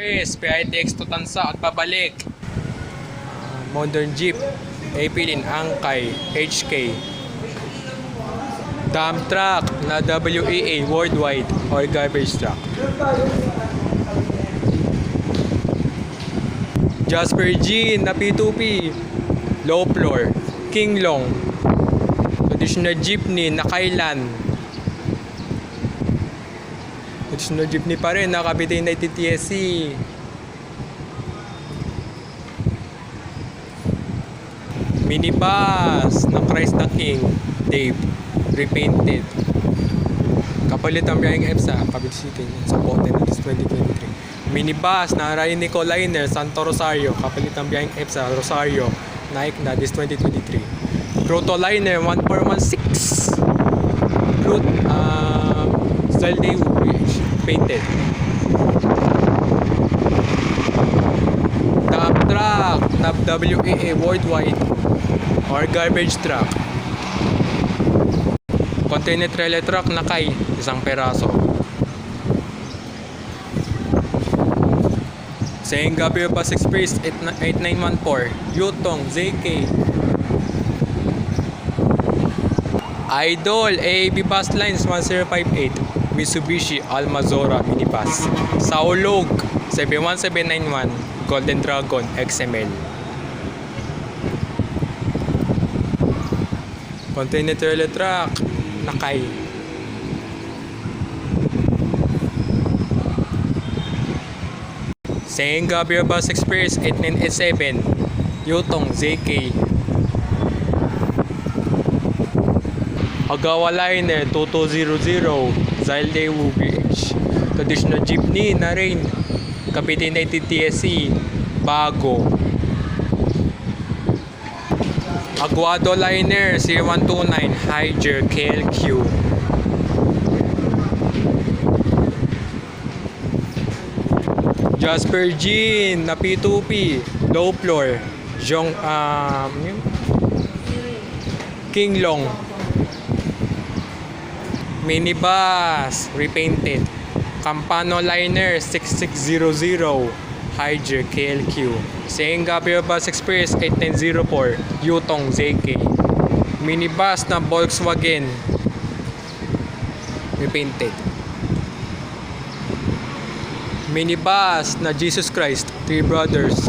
Express, PITX Tutansa at pabalik. Modern Jeep, Apilin, Angkay, HK. Dump truck na WEA worldwide or garbage truck. Jasper G na P2P, low floor, King Long. Traditional jeepney na Kailan. Traditional jeepney pa rin na Cavite United TSC. Minibus na Christ the King, Dave, repainted. Kapalit ang biyaheng EPSA, Cavite City, sa Poten na 2023. Minibus na Ryan Nicoliner, Santo Rosario, kapalit ang biyaheng EPSA, Rosario, Nike na this 2023. Protoliner 1416, Fruit, Zalday Bridge, painted. Dump truck na WEA worldwide or garbage truck. Container trailer truck na Kay, isang peraso. Singapore Bus Express 8914, Yutong, ZK. Idol AAB Bus Lines 1058, Mitsubishi Almazora Minibus. Saulog 71791, Golden Dragon XML. Container trailer truck na Kay. Singapore Bus Express 8987, Yutong, ZK. Agawa Liner 2200, Zalday Bridge. Traditional jeepney na rin, Cavite United TSC, bago. Aguado Liner 0129, Higer KLQ. Jasper Jean na P2P, low floor, King Long. Minibus, repainted. Campano Liner 6600, Higer KLQ. Singapore Bus Express 8904, Yutong, ZK. Minibus na Volkswagen, repainted. Minibus na Jesus Christ, Three Brothers,